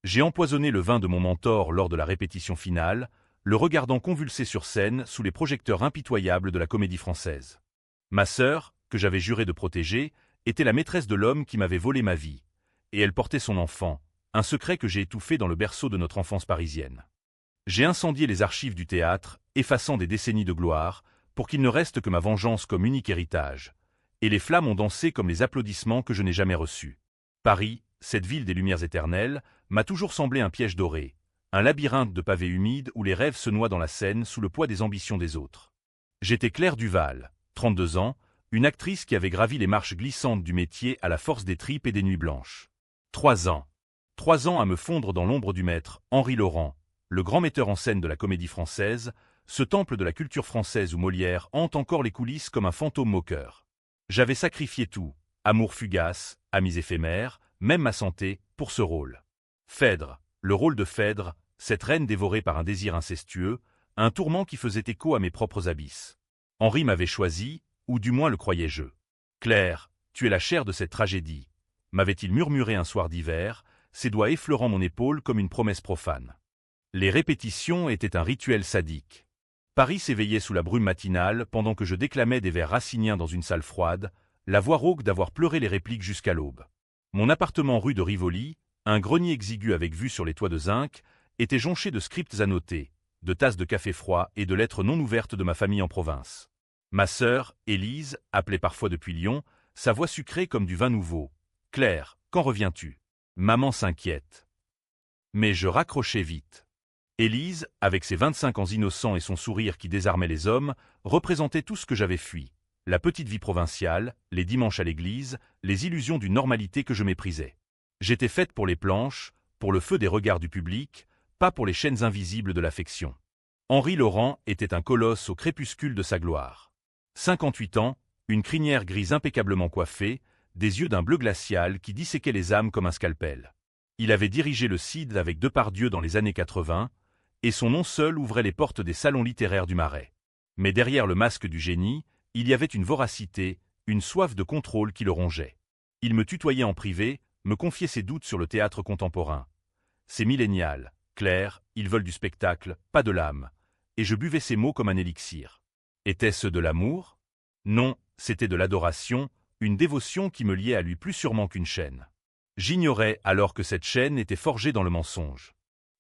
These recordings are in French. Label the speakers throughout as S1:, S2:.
S1: J'ai empoisonné le vin de mon mentor lors de la répétition finale, le regardant convulser sur scène sous les projecteurs impitoyables de la Comédie-Française. Ma sœur, que j'avais juré de protéger, était la maîtresse de l'homme qui m'avait volé ma vie. Et elle portait son enfant, un secret que j'ai étouffé dans le berceau de notre enfance parisienne. J'ai incendié les archives du théâtre, effaçant des décennies de gloire, pour qu'il ne reste que ma vengeance comme unique héritage. Et les flammes ont dansé comme les applaudissements que je n'ai jamais reçus. Paris, cette ville des lumières éternelles, m'a toujours semblé un piège doré, un labyrinthe de pavés humides où les rêves se noient dans la Seine sous le poids des ambitions des autres. J'étais Claire Duval, 32 ans, une actrice qui avait gravi les marches glissantes du métier à la force des tripes et des nuits blanches. 3 ans. 3 ans à me fondre dans l'ombre du maître, Henri Laurent, le grand metteur en scène de la Comédie-Française, ce temple de la culture française où Molière hante encore les coulisses comme un fantôme moqueur. J'avais sacrifié tout, amour fugace, amis éphémères, même ma santé, pour ce rôle. Phèdre, le rôle de Phèdre, cette reine dévorée par un désir incestueux, un tourment qui faisait écho à mes propres abysses. Henri m'avait choisi, ou du moins le croyais-je. Claire, tu es la chair de cette tragédie, m'avait-il murmuré un soir d'hiver, ses doigts effleurant mon épaule comme une promesse profane. Les répétitions étaient un rituel sadique. Paris s'éveillait sous la brume matinale pendant que je déclamais des vers raciniens dans une salle froide, la voix rauque d'avoir pleuré les répliques jusqu'à l'aube. Mon appartement rue de Rivoli, un grenier exigu avec vue sur les toits de zinc, était jonché de scripts annotés, de tasses de café froid et de lettres non ouvertes de ma famille en province. Ma sœur, Élise, appelait parfois depuis Lyon, sa voix sucrée comme du vin nouveau. « Claire, quand reviens-tu » Maman s'inquiète. Mais je raccrochais vite. Élise, avec ses 25 ans innocents et son sourire qui désarmait les hommes, représentait tout ce que j'avais fui. La petite vie provinciale, les dimanches à l'église, les illusions d'une normalité que je méprisais. J'étais faite pour les planches, pour le feu des regards du public, pas pour les chaînes invisibles de l'affection. Henri Laurent était un colosse au crépuscule de sa gloire. 58 ans, une crinière grise impeccablement coiffée, des yeux d'un bleu glacial qui disséquaient les âmes comme un scalpel. Il avait dirigé le CID avec Depardieu dans les années 80, et son nom seul ouvrait les portes des salons littéraires du Marais. Mais derrière le masque du génie, il y avait une voracité, une soif de contrôle qui le rongeait. Il me tutoyait en privé, me confiait ses doutes sur le théâtre contemporain. C'est millénial, Claire, ils veulent du spectacle, pas de l'âme. Et je buvais ces mots comme un élixir. Était-ce de l'amour? Non, c'était de l'adoration, une dévotion qui me liait à lui plus sûrement qu'une chaîne. J'ignorais alors que cette chaîne était forgée dans le mensonge.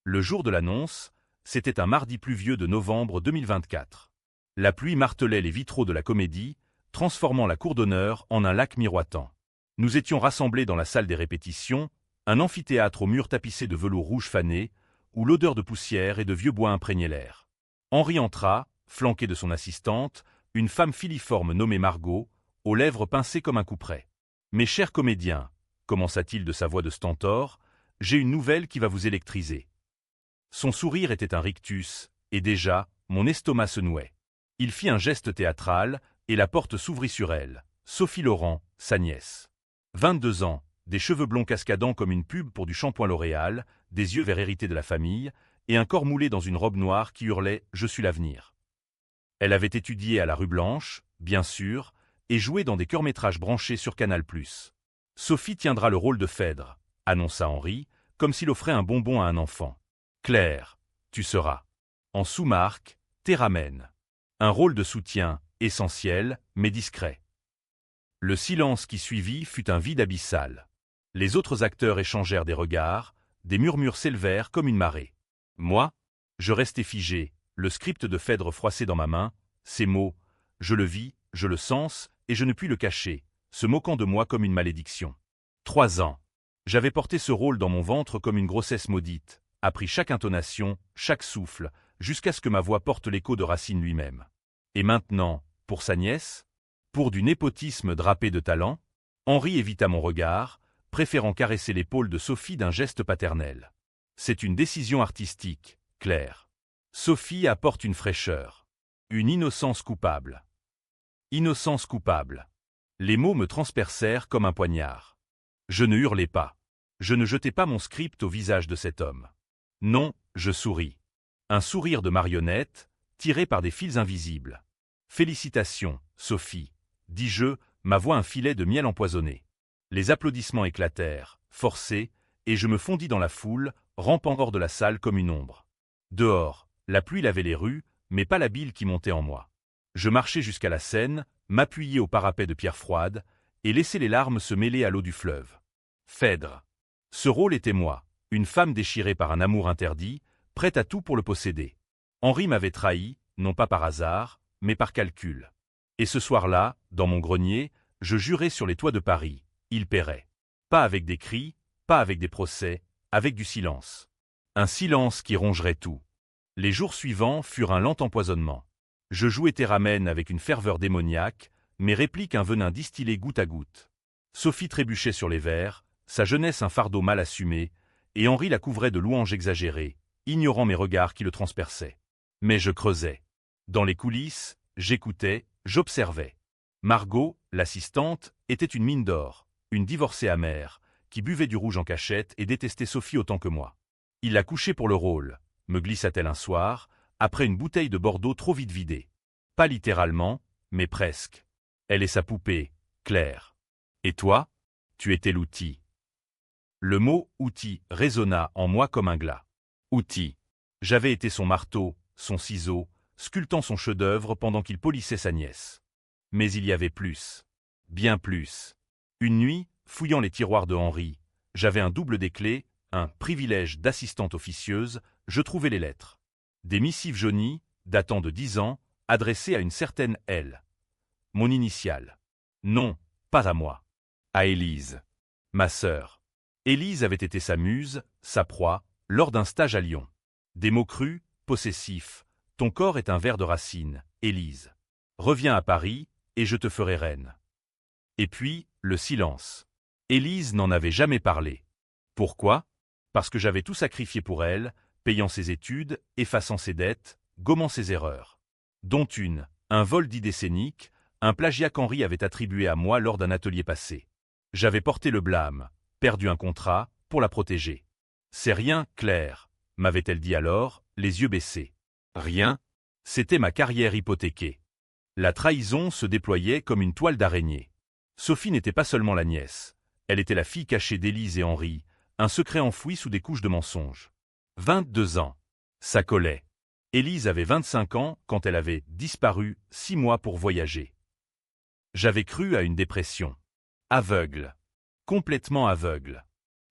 S1: Le jour de l'annonce, c'était un mardi pluvieux de novembre 2024. La pluie martelait les vitraux de la Comédie, transformant la cour d'honneur en un lac miroitant. Nous étions rassemblés dans la salle des répétitions, un amphithéâtre aux murs tapissés de velours rouge fané, où l'odeur de poussière et de vieux bois imprégnait l'air. Henri entra, flanqué de son assistante, une femme filiforme nommée Margot, aux lèvres pincées comme un couperet. « Mes chers comédiens », commença-t-il de sa voix de stentor, « j'ai une nouvelle qui va vous électriser. » Son sourire était un rictus, et déjà, mon estomac se nouait. Il fit un geste théâtral, et la porte s'ouvrit sur elle. Sophie Laurent, sa nièce. 22 ans, des cheveux blonds cascadants comme une pub pour du shampoing L'Oréal, des yeux verts hérités de la famille, et un corps moulé dans une robe noire qui hurlait « Je suis l'avenir ». Elle avait étudié à la Rue Blanche, bien sûr, et joué dans des courts-métrages branchés sur Canal+. Sophie tiendra le rôle de Phèdre, annonça Henri, comme s'il offrait un bonbon à un enfant. Claire, tu seras. En sous-marque, Théramène. Un rôle de soutien, essentiel, mais discret. Le silence qui suivit fut un vide abyssal. Les autres acteurs échangèrent des regards, des murmures s'élevèrent comme une marée. Moi, je restais figé, le script de Phèdre froissé dans ma main, ces mots, je le vis, je le sens, et je ne puis le cacher, se moquant de moi comme une malédiction. 3 ans. J'avais porté ce rôle dans mon ventre comme une grossesse maudite, appris chaque intonation, chaque souffle, jusqu'à ce que ma voix porte l'écho de Racine lui-même. Et maintenant, pour sa nièce, pour du népotisme drapé de talent, Henri évita mon regard, préférant caresser l'épaule de Sophie d'un geste paternel. C'est une décision artistique, Claire. Sophie apporte une fraîcheur. Une innocence coupable. Innocence coupable. Les mots me transpercèrent comme un poignard. Je ne hurlais pas. Je ne jetais pas mon script au visage de cet homme. Non, je souris. Un sourire de marionnette, tiré par des fils invisibles. Félicitations, Sophie, dis-je, ma voix un filet de miel empoisonné. Les applaudissements éclatèrent, forcés, et je me fondis dans la foule, rampant hors de la salle comme une ombre. Dehors, la pluie lavait les rues, mais pas la bile qui montait en moi. Je marchais jusqu'à la Seine, m'appuyais au parapet de pierre froide, et laissais les larmes se mêler à l'eau du fleuve. Phèdre. Ce rôle était moi, une femme déchirée par un amour interdit, prête à tout pour le posséder. Henri m'avait trahi, non pas par hasard, mais par calcul. Et ce soir-là, dans mon grenier, je jurais sur les toits de Paris, il paierait. Pas avec des cris, pas avec des procès, avec du silence. Un silence qui rongerait tout. Les jours suivants furent un lent empoisonnement. Je jouais Théramène avec une ferveur démoniaque, mes répliques un venin distillé goutte à goutte. Sophie trébuchait sur les vers, sa jeunesse un fardeau mal assumé, et Henri la couvrait de louanges exagérées, ignorant mes regards qui le transperçaient. Mais je creusais. Dans les coulisses, j'écoutais, j'observais. Margot, l'assistante, était une mine d'or, une divorcée amère, qui buvait du rouge en cachette et détestait Sophie autant que moi. Il la couchait pour le rôle, me glissa-t-elle un soir, après une bouteille de Bordeaux trop vite vidée. Pas littéralement, mais presque. Elle est sa poupée, Claire. Et toi? Tu étais l'outil. Le mot « outil » résonna en moi comme un glas. Outil. J'avais été son marteau, son ciseau, sculptant son chef-d'œuvre pendant qu'il polissait sa nièce. Mais il y avait plus. Bien plus. Une nuit, fouillant les tiroirs de Henri, j'avais un double des clés, un privilège d'assistante officieuse, je trouvais les lettres. Des missives jaunies, datant de 10 ans, adressées à une certaine L. Mon initiale. Non, pas à moi. À Élise. Ma sœur. Élise avait été sa muse, sa proie, lors d'un stage à Lyon. Des mots crus, possessifs. Ton corps est un ver de racine, Élise. Reviens à Paris, et je te ferai reine. Et puis, le silence. Élise n'en avait jamais parlé. Pourquoi? Parce que j'avais tout sacrifié pour elle, payant ses études, effaçant ses dettes, gommant ses erreurs. Dont une, un vol d'idées scéniques, un plagiat qu'Henri avait attribué à moi lors d'un atelier passé. J'avais porté le blâme, perdu un contrat, pour la protéger. C'est rien, Claire, m'avait-elle dit alors, les yeux baissés. Rien? C'était ma carrière hypothéquée. La trahison se déployait comme une toile d'araignée. Sophie n'était pas seulement la nièce, elle était la fille cachée d'Élise et Henri, un secret enfoui sous des couches de mensonges. 22 ans. Ça collait. Élise avait 25 ans quand elle avait disparu 6 mois pour voyager. J'avais cru à une dépression. Aveugle. Complètement aveugle.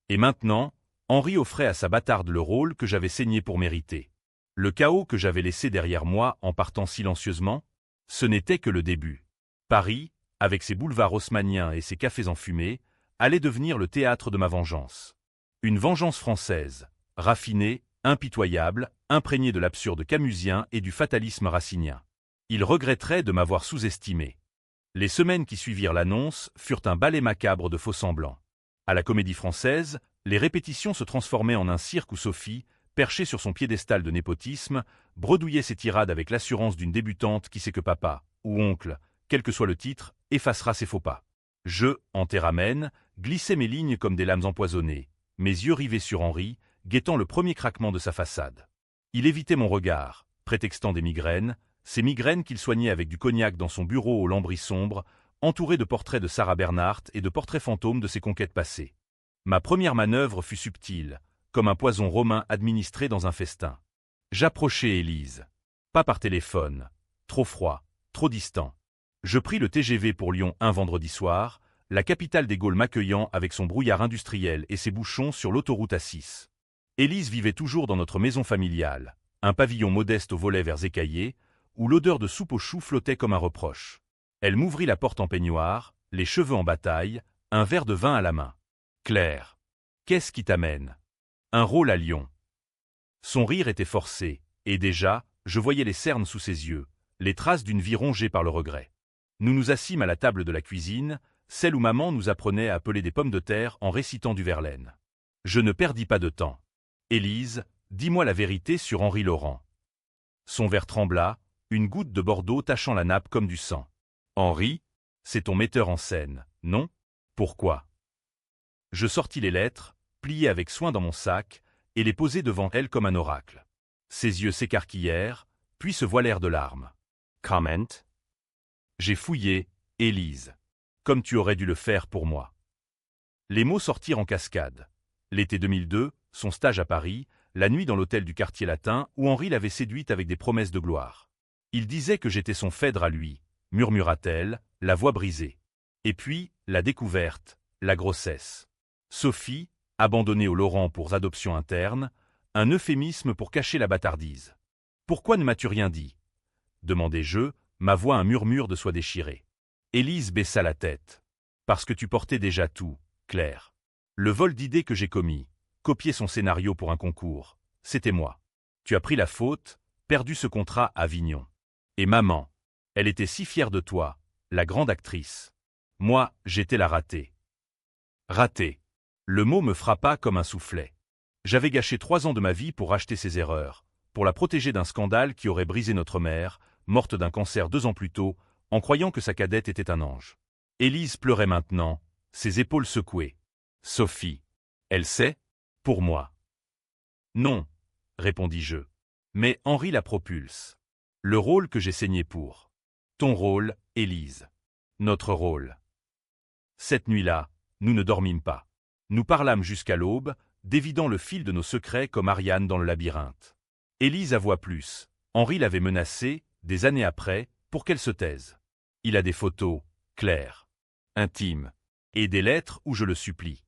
S1: Et maintenant, Henri offrait à sa bâtarde le rôle que j'avais saigné pour mériter. Le chaos que j'avais laissé derrière moi en partant silencieusement, ce n'était que le début. Paris, avec ses boulevards haussmanniens et ses cafés enfumés, allait devenir le théâtre de ma vengeance. Une vengeance française, raffinée, impitoyable, imprégnée de l'absurde camusien et du fatalisme racinien. Il regretterait de m'avoir sous-estimé. Les semaines qui suivirent l'annonce furent un ballet macabre de faux-semblants. À la Comédie Française, les répétitions se transformaient en un cirque où Sophie, perchée sur son piédestal de népotisme, bredouillait ses tirades avec l'assurance d'une débutante qui sait que papa, ou oncle, quel que soit le titre, effacera ses faux pas. Je, en Théramène, glissais mes lignes comme des lames empoisonnées, mes yeux rivés sur Henri, guettant le premier craquement de sa façade. Il évitait mon regard, prétextant des migraines, ces migraines qu'il soignait avec du cognac dans son bureau au lambris sombre, entouré de portraits de Sarah Bernhardt et de portraits fantômes de ses conquêtes passées. Ma première manœuvre fut subtile, comme un poison romain administré dans un festin. J'approchai Élise. Pas par téléphone. Trop froid, trop distant. Je pris le TGV pour Lyon un vendredi soir, la capitale des Gaules m'accueillant avec son brouillard industriel et ses bouchons sur l'autoroute A6. Élise vivait toujours dans notre maison familiale, un pavillon modeste aux volets verts écaillés, où l'odeur de soupe aux choux flottait comme un reproche. Elle m'ouvrit la porte en peignoir, les cheveux en bataille, un verre de vin à la main. Claire. Qu'est-ce qui t'amène? Un rôle à Lyon. Son rire était forcé, et déjà, je voyais les cernes sous ses yeux, les traces d'une vie rongée par le regret. Nous nous assîmes à la table de la cuisine, celle où maman nous apprenait à peler des pommes de terre en récitant du Verlaine. Je ne perdis pas de temps. Élise, dis-moi la vérité sur Henri Laurent. Son verre trembla, une goutte de Bordeaux tachant la nappe comme du sang. Henri, c'est ton metteur en scène, non? Pourquoi? Je sortis les lettres, pliées avec soin dans mon sac, et les posai devant elle comme un oracle. Ses yeux s'écarquillèrent, puis se voilèrent de larmes. Comment? J'ai fouillé, Élise. Comme tu aurais dû le faire pour moi. Les mots sortirent en cascade. L'été 2002, son stage à Paris, la nuit dans l'hôtel du quartier latin où Henri l'avait séduite avec des promesses de gloire. Il disait que j'étais son Phèdre à lui, murmura-t-elle, la voix brisée. Et puis, la découverte, la grossesse. Sophie, abandonnée au Laurent pour adoption interne, un euphémisme pour cacher la bâtardise. « Pourquoi ne m'as-tu rien dit ?» demandai-je, ma voix un murmure de soie déchirée. Élise baissa la tête. « Parce que tu portais déjà tout, Claire. Le vol d'idées que j'ai commis, copier son scénario pour un concours, c'était moi. Tu as pris la faute, perdu ce contrat à Avignon. Et maman, elle était si fière de toi, la grande actrice. Moi, j'étais la ratée. » Ratée. Le mot me frappa comme un soufflet. J'avais gâché 3 ans de ma vie pour racheter ses erreurs, pour la protéger d'un scandale qui aurait brisé notre mère, morte d'un cancer 2 ans plus tôt, en croyant que sa cadette était un ange. Élise pleurait maintenant, ses épaules secouées. Sophie. Elle sait? Pour moi. Non, répondis-je. Mais Henri la propulse. Le rôle que j'ai saigné pour. Ton rôle, Élise. Notre rôle. Cette nuit-là, nous ne dormîmes pas. Nous parlâmes jusqu'à l'aube, dévidant le fil de nos secrets comme Ariane dans le labyrinthe. Élise avoua plus. Henri l'avait menacée, des années après, pour qu'elle se taise. Il a des photos, claires, intimes, et des lettres où je le supplie.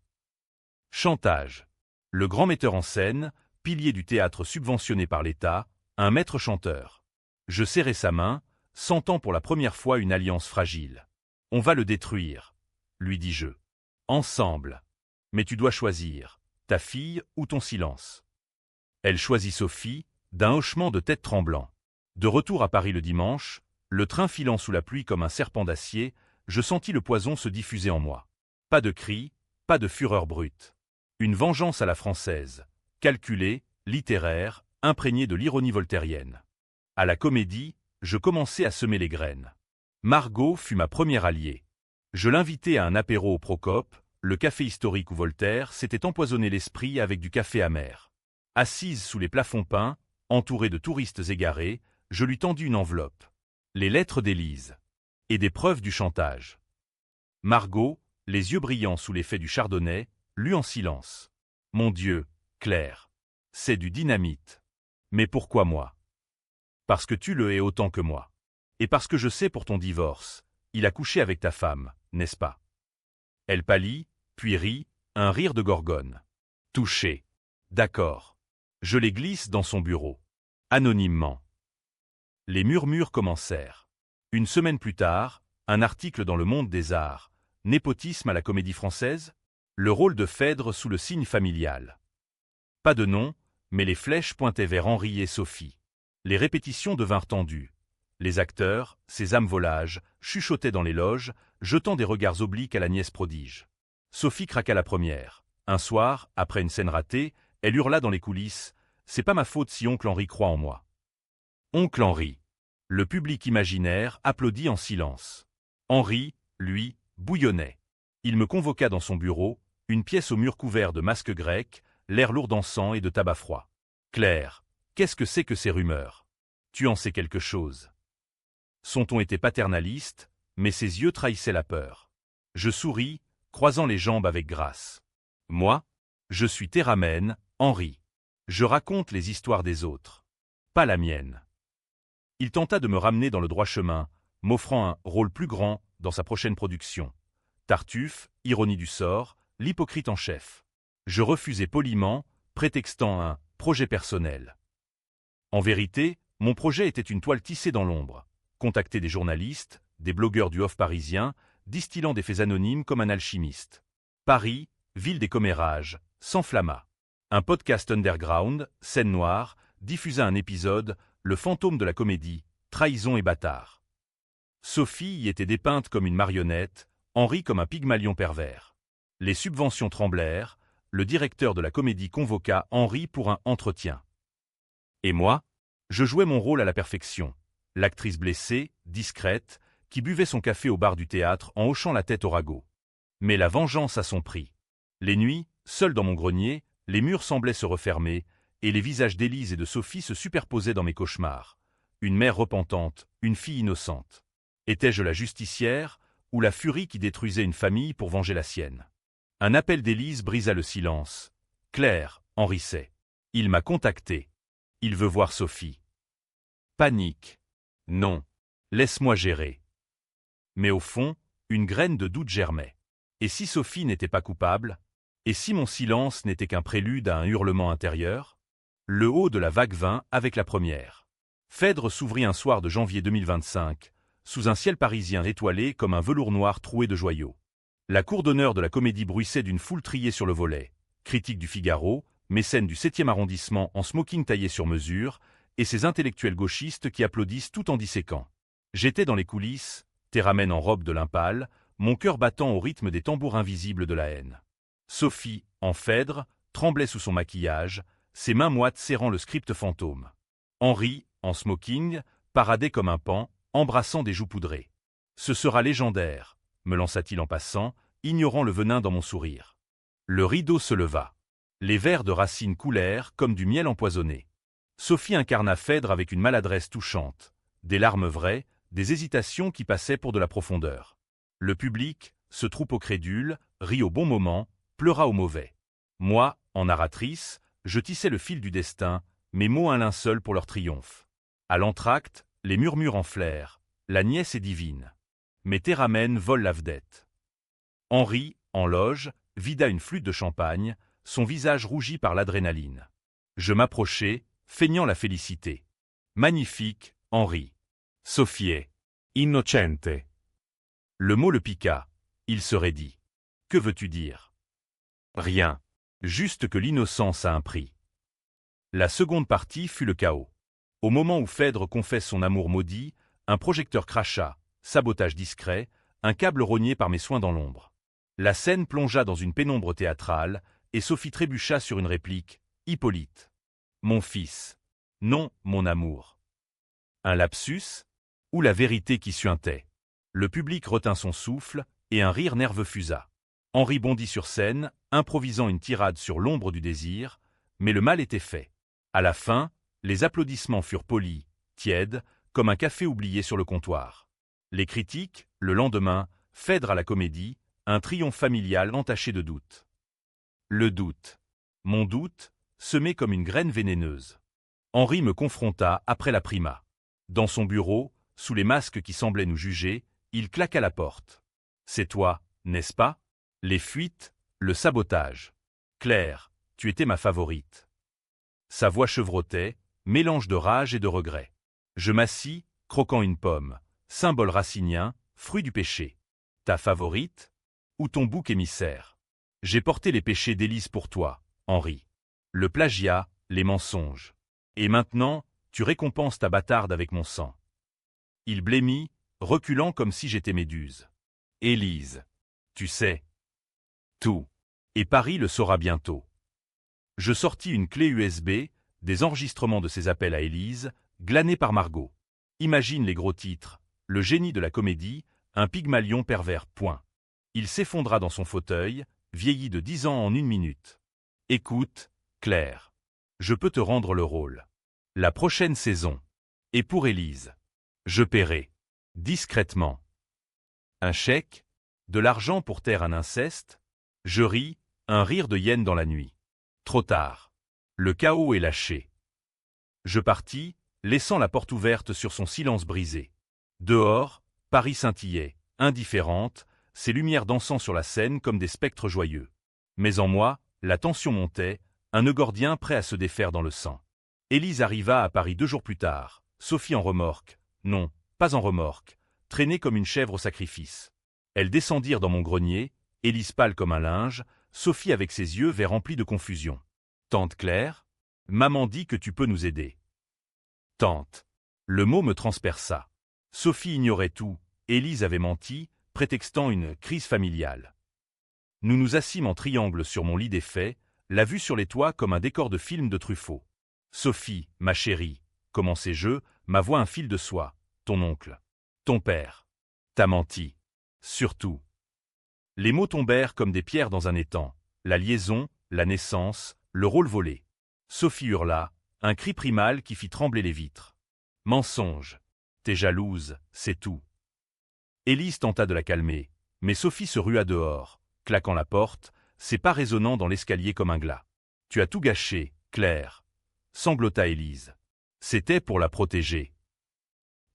S1: Chantage. Le grand metteur en scène, pilier du théâtre subventionné par l'État, un maître chanteur. Je serrai sa main, sentant pour la première fois une alliance fragile. On va le détruire, lui dis-je. Ensemble. Mais tu dois choisir, ta fille ou ton silence. Elle choisit Sophie, d'un hochement de tête tremblant. De retour à Paris le dimanche, le train filant sous la pluie comme un serpent d'acier, je sentis le poison se diffuser en moi. Pas de cris, pas de fureur brute. Une vengeance à la française, calculée, littéraire, imprégnée de l'ironie voltairienne. À la comédie, je commençai à semer les graines. Margot fut ma première alliée. Je l'invitai à un apéro au Procope, le café historique où Voltaire s'était empoisonné l'esprit avec du café amer. Assise sous les plafonds peints, entourée de touristes égarés, je lui tendis une enveloppe. Les lettres d'Élise. Et des preuves du chantage. Margot, les yeux brillants sous l'effet du chardonnay, lut en silence. Mon Dieu, Claire. C'est du dynamite. Mais pourquoi moi? Parce que tu le hais autant que moi. Et parce que je sais pour ton divorce. Il a couché avec ta femme, n'est-ce pas? Elle pâlit, puis rit, un rire de gorgone. Touché. D'accord. Je les glisse dans son bureau. Anonymement. Les murmures commencèrent. Une semaine plus tard, un article dans Le Monde des Arts. Népotisme à la Comédie Française? Le rôle de Phèdre sous le signe familial. Pas de nom, mais les flèches pointaient vers Henri et Sophie. Les répétitions devinrent tendues. Les acteurs, ces âmes volages, chuchotaient dans les loges, jetant des regards obliques à la nièce prodige. Sophie craqua la première. Un soir, après une scène ratée, elle hurla dans les coulisses « C'est pas ma faute si oncle Henri croit en moi. » Oncle Henri. Le public imaginaire applaudit en silence. Henri, lui, bouillonnait. Il me convoqua dans son bureau, une pièce au mur couvert de masques grecs, l'air lourd d'encens et de tabac froid. Claire, qu'est-ce que c'est que ces rumeurs? Tu en sais quelque chose. Son ton était paternaliste, mais ses yeux trahissaient la peur. Je souris, croisant les jambes avec grâce. Moi, je suis Théramène, Henri. Je raconte les histoires des autres, pas la mienne. Il tenta de me ramener dans le droit chemin, m'offrant un rôle plus grand dans sa prochaine production. Tartuffe, ironie du sort, l'hypocrite en chef. Je refusai poliment, prétextant un projet personnel. En vérité, mon projet était une toile tissée dans l'ombre. Contacter des journalistes, des blogueurs du off parisien, distillant des faits anonymes comme un alchimiste. Paris, ville des commérages, s'enflamma. Un podcast underground, Scène Noire, diffusa un épisode, Le fantôme de la comédie, trahison et bâtard. Sophie y était dépeinte comme une marionnette, Henri comme un Pygmalion pervers. Les subventions tremblèrent, le directeur de la comédie convoqua Henri pour un entretien. Et moi, je jouais mon rôle à la perfection. L'actrice blessée, discrète, qui buvait son café au bar du théâtre en hochant la tête au ragot. Mais la vengeance a son prix. Les nuits, seul dans mon grenier, les murs semblaient se refermer, et les visages d'Élise et de Sophie se superposaient dans mes cauchemars. Une mère repentante, une fille innocente. Étais-je la justicière, ou la furie qui détruisait une famille pour venger la sienne? Un appel d'Élise brisa le silence. Claire, Henri sait. Il m'a contacté. Il veut voir Sophie. Panique. Non. Laisse-moi gérer. Mais au fond, une graine de doute germait. Et si Sophie n'était pas coupable? Et si mon silence n'était qu'un prélude à un hurlement intérieur? Le haut de la vague vint avec la première. Phèdre s'ouvrit un soir de janvier 2025, sous un ciel parisien étoilé comme un velours noir troué de joyaux. La cour d'honneur de la Comédie bruissait d'une foule triée sur le volet. Critiques du Figaro, mécènes du 7e arrondissement en smoking taillé sur mesure, et ces intellectuels gauchistes qui applaudissent tout en disséquant. J'étais dans les coulisses, Théramène en robe de l'impale, mon cœur battant au rythme des tambours invisibles de la haine. Sophie, en Phèdre, tremblait sous son maquillage, ses mains moites serrant le script fantôme. Henri, en smoking, paradait comme un paon, embrassant des joues poudrées. Ce sera légendaire, me lança-t-il en passant, ignorant le venin dans mon sourire. Le rideau se leva. Les vers de Racine coulèrent comme du miel empoisonné. Sophie incarna Phèdre avec une maladresse touchante, des larmes vraies, des hésitations qui passaient pour de la profondeur. Le public, ce troupeau crédule, rit au bon moment, pleura au mauvais. Moi, en narratrice, je tissais le fil du destin, mes mots un linceul pour leur triomphe. À l'entracte, les murmures enflèrent. La nièce est divine. Mais Théramène vole la vedette. Henri, en loge, vida une flûte de champagne, son visage rougi par l'adrénaline. Je m'approchai, feignant la félicité. Magnifique, Henri. Sophie est innocente. Le mot le piqua. Il serait dit. Que veux-tu dire? Rien. Juste que l'innocence a un prix. La seconde partie fut le chaos. Au moment où Phèdre confesse son amour maudit, un projecteur cracha, sabotage discret, un câble rogné par mes soins dans l'ombre. La scène plongea dans une pénombre théâtrale, et Sophie trébucha sur une réplique. Hippolyte. Mon fils. Non, mon amour. Un lapsus? Ou la vérité qui suintait? Le public retint son souffle, et un rire nerveux fusa. Henri bondit sur scène, improvisant une tirade sur l'ombre du désir, mais le mal était fait. À la fin, les applaudissements furent polis, tièdes, comme un café oublié sur le comptoir. Les critiques, le lendemain, Phèdre à la Comédie, un triomphe familial entaché de doute. Le doute. Mon doute, semé comme une graine vénéneuse. Henri me confronta après la prima. Dans son bureau, sous les masques qui semblaient nous juger, il claqua la porte. C'est toi, n'est-ce pas? Les fuites, le sabotage. Claire, tu étais ma favorite. Sa voix chevrotait, mélange de rage et de regret. Je m'assis, croquant une pomme, symbole racinien, fruit du péché. Ta favorite? Ou ton bouc émissaire? J'ai porté les péchés d'Élise pour toi, Henri. Le plagiat, les mensonges. Et maintenant, tu récompenses ta bâtarde avec mon sang. Il blêmit, reculant comme si j'étais Méduse. Élise. Tu sais. Tout. Et Paris le saura bientôt. Je sortis une clé USB, des enregistrements de ses appels à Élise, glanés par Margot. Imagine les gros titres. Le génie de la comédie, un Pygmalion pervers. Point. Il s'effondra dans son fauteuil, vieilli de 10 ans en 1 minute. Écoute, Claire. Je peux te rendre le rôle. La prochaine saison. Et pour Élise. Je paierai. Discrètement. Un chèque? De l'argent pour taire un inceste? Je ris, un rire de hyène dans la nuit. Trop tard. Le chaos est lâché. Je partis, laissant la porte ouverte sur son silence brisé. Dehors, Paris scintillait, indifférente, ses lumières dansant sur la scène comme des spectres joyeux. Mais en moi, la tension montait, un nœud gordien prêt à se défaire dans le sang. Élise arriva à Paris 2 jours plus tard, Sophie en remorque. Non, pas en remorque, traînée comme une chèvre au sacrifice. Elles descendirent dans mon grenier, Élise pâle comme un linge, Sophie avec ses yeux verts remplis de confusion. Tante Claire, maman dit que tu peux nous aider. Tante. Le mot me transperça. Sophie ignorait tout, Élise avait menti, prétextant une crise familiale. Nous nous assîmes en triangle sur mon lit défait, la vue sur les toits comme un décor de film de Truffaut. Sophie, ma chérie, commençai-je, ma voix un fil de soie. Ton oncle. Ton père. T'as menti. Surtout. Les mots tombèrent comme des pierres dans un étang. La liaison, la naissance, le rôle volé. Sophie hurla, un cri primal qui fit trembler les vitres. Mensonge. T'es jalouse, c'est tout. Élise tenta de la calmer, mais Sophie se rua dehors, claquant la porte, ses pas résonnant dans l'escalier comme un glas. Tu as tout gâché, Claire, sanglota Élise. C'était pour la protéger.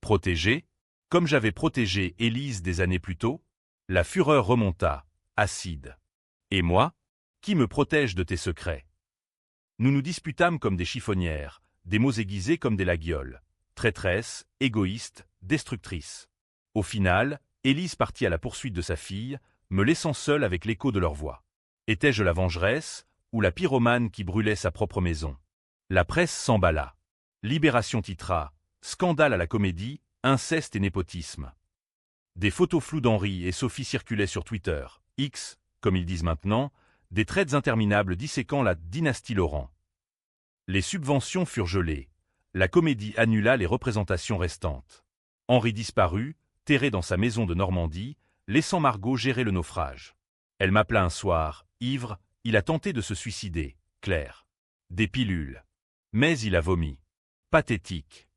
S1: Protéger? Comme j'avais protégé Élise des années plus tôt? La fureur remonta, acide. Et moi? Qui me protège de tes secrets? Nous nous disputâmes comme des chiffonnières, des mots aiguisés comme des laguioles. Traîtresse, égoïste, destructrice. Au final, Élise partit à la poursuite de sa fille, me laissant seule avec l'écho de leur voix. Étais-je la vengeresse, ou la pyromane qui brûlait sa propre maison? La presse s'emballa. Libération titra « Scandale à la Comédie, inceste et népotisme ». Des photos floues d'Henri et Sophie circulaient sur Twitter, X, comme ils disent maintenant, des traites interminables disséquant la dynastie Laurent. Les subventions furent gelées. La Comédie annula les représentations restantes. Henri disparut, terré dans sa maison de Normandie, laissant Margot gérer le naufrage. Elle m'appela un soir, ivre, il a tenté de se suicider, Claire. Des pilules. Mais il a vomi. Pathétique.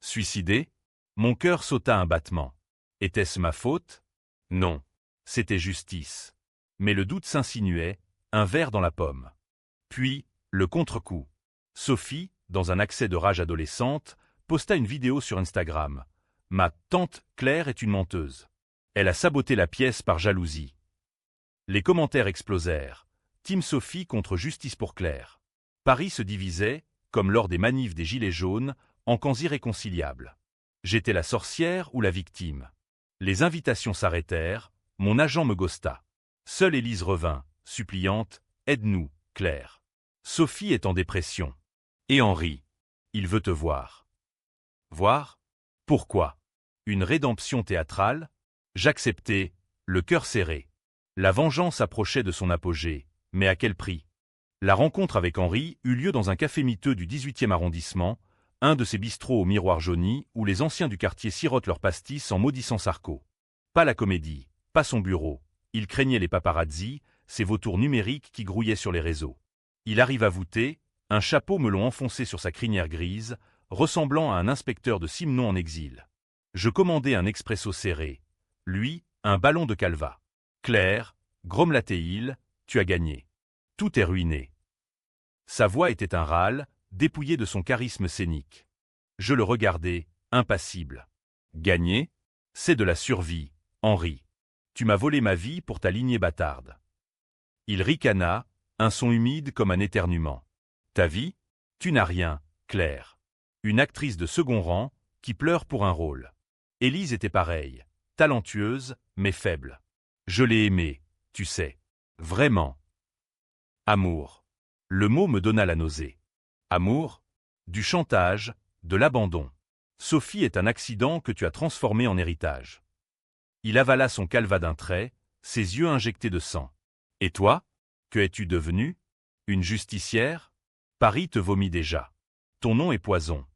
S1: Suicidé? Mon cœur sauta un battement. Était-ce ma faute? Non. C'était justice. Mais le doute s'insinuait, un ver dans la pomme. Puis, le contre-coup. Sophie, dans un accès de rage adolescente, posta une vidéo sur Instagram. Ma tante Claire est une menteuse. Elle a saboté la pièce par jalousie. Les commentaires explosèrent. Team Sophie contre Justice pour Claire. Paris se divisait, comme lors des manifs des Gilets jaunes, en camps irréconciliables. J'étais la sorcière ou la victime. Les invitations s'arrêtèrent, mon agent me ghosta. Seule Élise revint, suppliante, « Aide-nous, Claire. Sophie est en dépression. Et Henri, il veut te voir. » Voir? Pourquoi? Une rédemption théâtrale? J'acceptai, le cœur serré. La vengeance approchait de son apogée, mais à quel prix? La rencontre avec Henri eut lieu dans un café miteux du 18e arrondissement, un de ces bistrots au miroir jauni où les anciens du quartier sirotent leurs pastis en maudissant Sarko. Pas la Comédie, pas son bureau. Il craignait les paparazzis, ces vautours numériques qui grouillaient sur les réseaux. Il arriva voûté, un chapeau melon enfoncé sur sa crinière grise, ressemblant à un inspecteur de Simon en exil. Je commandai un expresso serré. Lui, un ballon de calva. Claire, grommela-t-il, tu as gagné. Tout est ruiné. Sa voix était un râle, dépouillé de son charisme scénique. Je le regardais, impassible. Gagner? C'est de la survie, Henri. Tu m'as volé ma vie pour ta lignée bâtarde. Il ricana, un son humide comme un éternuement. Ta vie? Tu n'as rien, Claire. Une actrice de second rang, qui pleure pour un rôle. Élise était pareille, talentueuse, mais faible. Je l'ai aimée, tu sais. Vraiment. Amour. Le mot me donna la nausée. Amour? Du chantage, de l'abandon. Sophie est un accident que tu as transformé en héritage. Il avala son calva d'un trait, ses yeux injectés de sang. Et toi? Que es-tu devenue? Une justicière? Paris te vomit déjà. Ton nom est poison.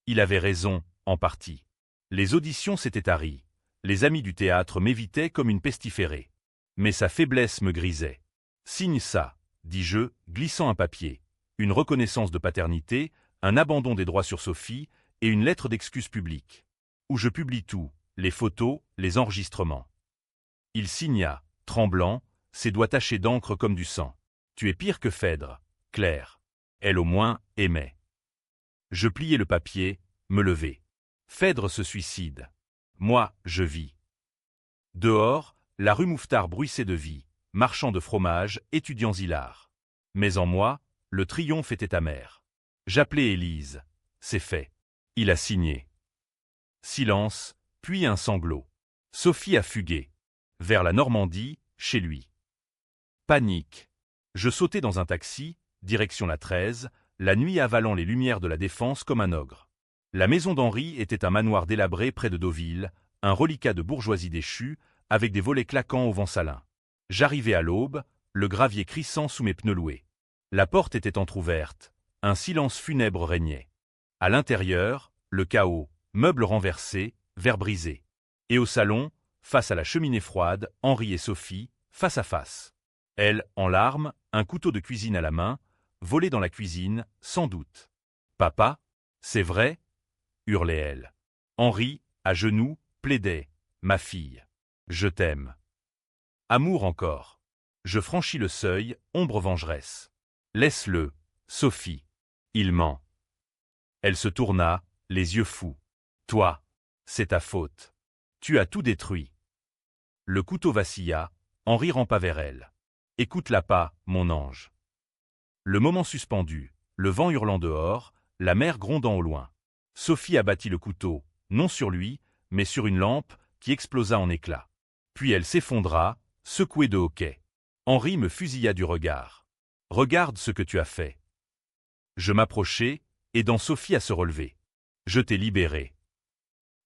S1: Il avait raison, en partie. Les auditions s'étaient taries. Les amis du théâtre m'évitaient comme une pestiférée. Mais sa faiblesse me grisait. Signe ça, dis-je, glissant un papier. Une reconnaissance de paternité, un abandon des droits sur Sophie et une lettre d'excuse publique. Où je publie tout, les photos, les enregistrements. Il signa, tremblant, ses doigts tachés d'encre comme du sang. Tu es pire que Phèdre, Claire. Elle au moins aimait. Je pliai le papier, me levai. Phèdre se suicide. Moi, je vis. Dehors, la rue Mouffetard bruissait de vie, marchands de fromage, étudiants hilars. Mais en moi, le triomphe était amer. J'appelai Élise. C'est fait. Il a signé. Silence, puis un sanglot. Sophie a fugué. Vers la Normandie, chez lui. Panique. Je sautai dans un taxi, direction la 13, la nuit avalant les lumières de la Défense comme un ogre. La maison d'Henri était un manoir délabré près de Deauville, un reliquat de bourgeoisie déchue, avec des volets claquants au vent salin. J'arrivai à l'aube, le gravier crissant sous mes pneus loués. La porte était entr'ouverte, un silence funèbre régnait. À l'intérieur, le chaos, meubles renversés, verres brisés. Et au salon, face à la cheminée froide, Henri et Sophie, face à face. Elle, en larmes, un couteau de cuisine à la main, volé dans la cuisine, sans doute. « Papa, c'est vrai ?» hurlait-elle. Henri, à genoux, plaidait. « Ma fille, je t'aime. » Amour encore. Je franchis le seuil, ombre vengeresse. Laisse-le, Sophie. Il ment. Elle se tourna, les yeux fous. Toi, c'est ta faute. Tu as tout détruit. Le couteau vacilla, Henri rampa vers elle. Écoute-la pas, mon ange. Le moment suspendu, le vent hurlant dehors, la mer grondant au loin. Sophie abattit le couteau, non sur lui, mais sur une lampe, qui explosa en éclats. Puis elle s'effondra, secouée de hoquets. Henri me fusilla du regard. Regarde ce que tu as fait. Je m'approchai, aidant Sophie à se relever. Je t'ai libérée.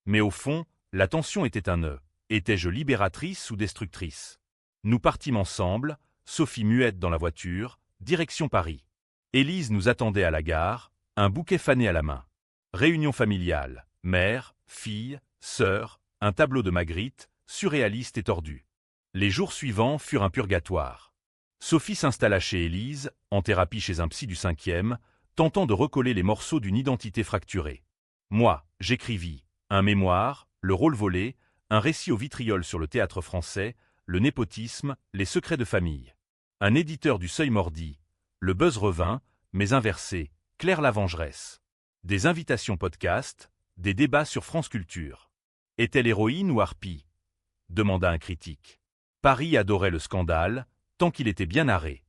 S1: Mais au fond, la tension était un nœud. Étais-je libératrice ou destructrice? Nous partîmes ensemble, Sophie muette dans la voiture, direction Paris. Élise nous attendait à la gare, un bouquet fané à la main. Réunion familiale, mère, fille, sœur, un tableau de Magritte, surréaliste et tordu. Les jours suivants furent un purgatoire. Sophie s'installa chez Élise, en thérapie chez un psy du 5e, tentant de recoller les morceaux d'une identité fracturée. Moi, j'écrivis un mémoire, le rôle volé, un récit au vitriol sur le théâtre français, le népotisme, les secrets de famille. Un éditeur du Seuil mordit. Le buzz revint, mais inversé, Claire la vengeresse. Des invitations podcast, des débats sur France Culture. Est-elle héroïne ou harpie? Demanda un critique. Paris adorait le scandale, tant qu'il était bien narré.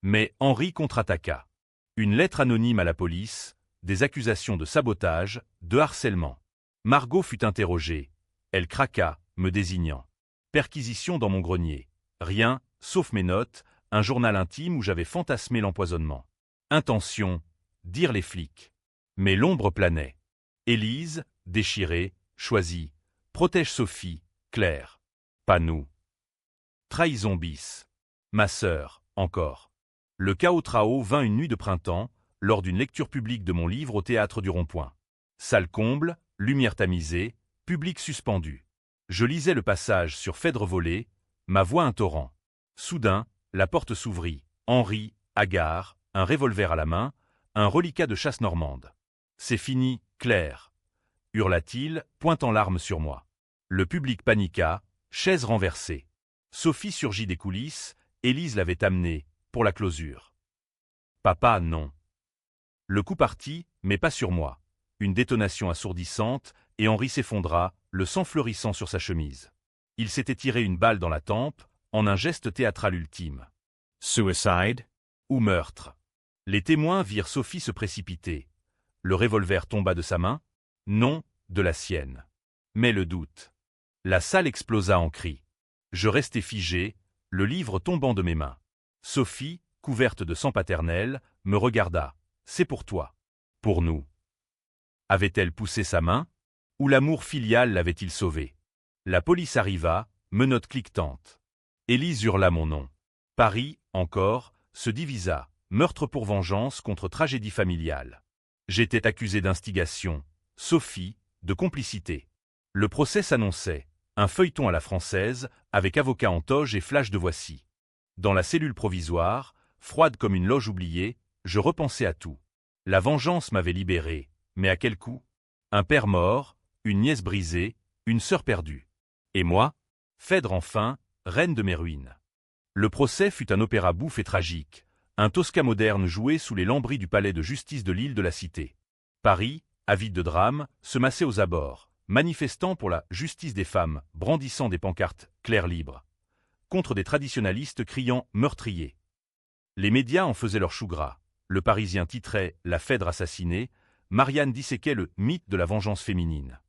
S1: Mais Henri contre-attaqua. Une lettre anonyme à la police, des accusations de sabotage, de harcèlement. Margot fut interrogée. Elle craqua, me désignant. Perquisition dans mon grenier. Rien, sauf mes notes, un journal intime où j'avais fantasmé l'empoisonnement. Intention, dire les flics. Mais l'ombre planait. Élise, déchirée, choisie. Protège Sophie, Claire. Pas nous. Trahison bis. Ma sœur, encore. Le chaos trao vint une nuit de printemps, lors d'une lecture publique de mon livre au théâtre du Rond-Point. Salle comble, lumière tamisée, public suspendu. Je lisais le passage sur Phèdre volé, ma voix un torrent. Soudain, la porte s'ouvrit. Henri, hagard, un revolver à la main, un reliquat de chasse normande. C'est fini, Claire, hurla-t-il, pointant l'arme sur moi. Le public paniqua, chaise renversée. Sophie surgit des coulisses, Élise l'avait amenée, pour la closure. Papa, non. Le coup partit, mais pas sur moi. Une détonation assourdissante, et Henri s'effondra, le sang fleurissant sur sa chemise. Il s'était tiré une balle dans la tempe, en un geste théâtral ultime.
S2: Suicide?
S1: Ou meurtre. Les témoins virent Sophie se précipiter. Le revolver tomba de sa main? Non, de la sienne. Mais le doute. La salle explosa en cris. Je restai figé, le livre tombant de mes mains. Sophie, couverte de sang paternel, me regarda. C'est pour toi. Pour nous. Avait-elle poussé sa main? Ou l'amour filial l'avait-il sauvée? La police arriva, menottes cliquetantes. Élise hurla mon nom. Paris, encore, se divisa, meurtre pour vengeance contre tragédie familiale. J'étais accusé d'instigation, Sophie, de complicité. Le procès s'annonçait, un feuilleton à la française, avec avocat en toge et flash de voici. Dans la cellule provisoire, froide comme une loge oubliée, je repensais à tout. La vengeance m'avait libéré, mais à quel coût? Un père mort, une nièce brisée, une sœur perdue. Et moi? Phèdre enfin, reine de mes ruines. Le procès fut un opéra bouffe et tragique, un Tosca moderne joué sous les lambris du palais de justice de l'île de la Cité. Paris, avide de drame, se massait aux abords, manifestant pour la justice des femmes, brandissant des pancartes « Clair libre », contre des traditionalistes criant « meurtrier ». Les médias en faisaient leur chou gras. Le Parisien titrait « La Phèdre assassinée », Marianne disséquait le mythe de la vengeance féminine.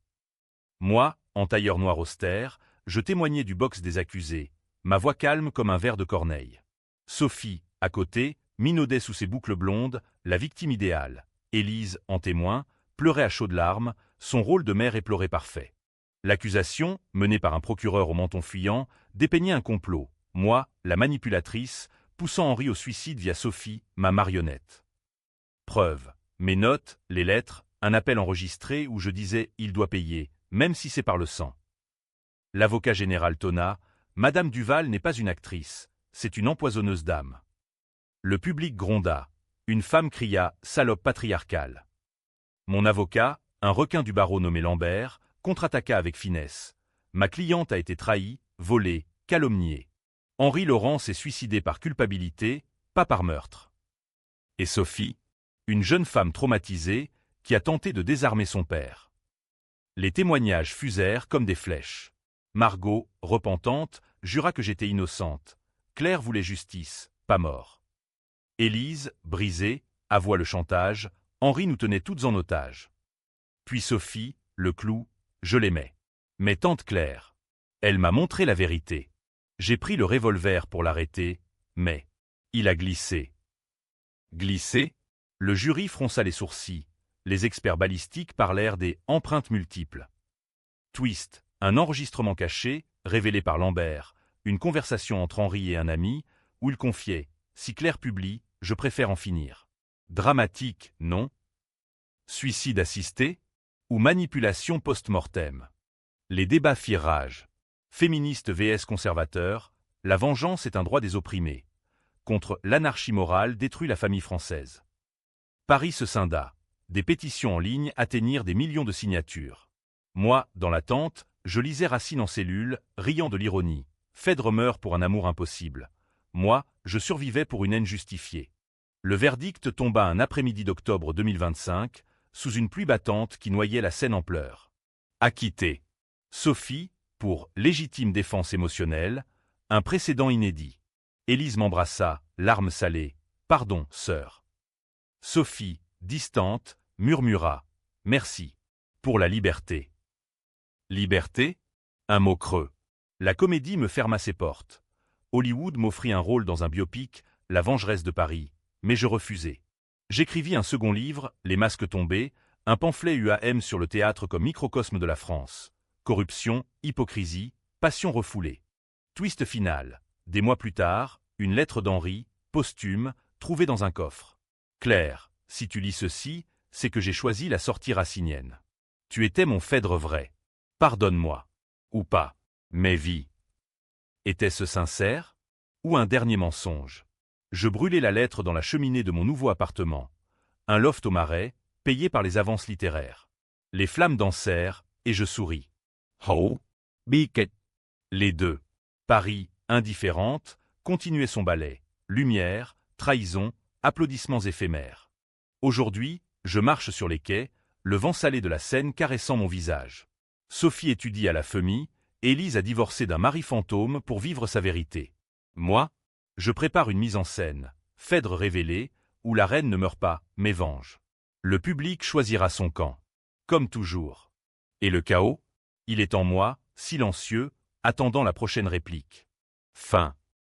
S1: Moi, en tailleur noir austère, je témoignais du box des accusés, ma voix calme comme un vers de Corneille. Sophie, à côté, minaudait sous ses boucles blondes, la victime idéale. Élise, en témoin, pleurait à chaudes larmes, son rôle de mère éploré parfait. L'accusation, menée par un procureur au menton fuyant, dépeignait un complot, moi, la manipulatrice, poussant Henri au suicide via Sophie, ma marionnette. Preuve, mes notes, les lettres, un appel enregistré où je disais « il doit payer », même si c'est par le sang. L'avocat général tonna « Madame Duval n'est pas une actrice, c'est une empoisonneuse d'âme ». Le public gronda. Une femme cria « salope patriarcale ». Mon avocat, un requin du barreau nommé Lambert, contre-attaqua avec finesse. Ma cliente a été trahie, volée, calomniée. Henri Laurent s'est suicidé par culpabilité, pas par meurtre. Et Sophie, une jeune femme traumatisée qui a tenté de désarmer son père. Les témoignages fusèrent comme des flèches. Margot, repentante, jura que j'étais innocente. Claire voulait justice, pas mort. Élise, brisée, avoua le chantage. Henri nous tenait toutes en otage. Puis Sophie, le clou, je l'aimais. Mais tante Claire, elle m'a montré la vérité. J'ai pris le revolver pour l'arrêter, mais il a glissé. Glissé? Le jury fronça les sourcils. Les experts balistiques parlèrent des empreintes multiples. Twist, un enregistrement caché, révélé par Lambert, une conversation entre Henri et un ami, où il confiait « Si Claire publie, je préfère en finir ». Dramatique, non? Suicide assisté? Ou manipulation post-mortem? Les débats firent rage. Féministes vs conservateurs, la vengeance est un droit des opprimés. Contre l'anarchie morale détruit la famille française. Paris se scinda. Des pétitions en ligne atteignirent des millions de signatures. Moi, dans l'attente, je lisais Racine en cellule, riant de l'ironie. Phèdre meurt pour un amour impossible. Moi, je survivais pour une haine justifiée. Le verdict tomba un après-midi d'octobre 2025, sous une pluie battante qui noyait la Seine en pleurs. Acquitté. Sophie, pour légitime défense émotionnelle, un précédent inédit. Élise m'embrassa, larmes salées. Pardon, sœur. Sophie, distante, murmura. Merci. Pour la liberté. Liberté? Un mot creux. La comédie me ferma ses portes. Hollywood m'offrit un rôle dans un biopic, La vengeresse de Paris, mais je refusai. J'écrivis un second livre, Les masques tombés, un pamphlet UAM sur le théâtre comme microcosme de la France. Corruption, hypocrisie, passion refoulée. Twist final. Des mois plus tard, une lettre d'Henri, posthume, trouvée dans un coffre. Claire, si tu lis ceci, c'est que j'ai choisi la sortie racinienne. Tu étais mon Phèdre vrai. Pardonne-moi. Ou pas. Mais vie. Était-ce sincère? Ou un dernier mensonge? Je brûlai la lettre dans la cheminée de mon nouveau appartement. Un loft au Marais, payé par les avances littéraires. Les flammes dansèrent, et je souris. Oh! Biquet! Les deux. Paris, indifférente, continuait son ballet. Lumière, trahison, applaudissements éphémères. Aujourd'hui, je marche sur les quais, le vent salé de la Seine caressant mon visage. Sophie étudie à la FEMI, Élise a divorcé d'un mari fantôme pour vivre sa vérité. Moi, je prépare une mise en scène, Phèdre révélé, où la reine ne meurt pas, mais venge. Le public choisira son camp. Comme toujours. Et le chaos? Il est en moi, silencieux, attendant la prochaine réplique. Fin.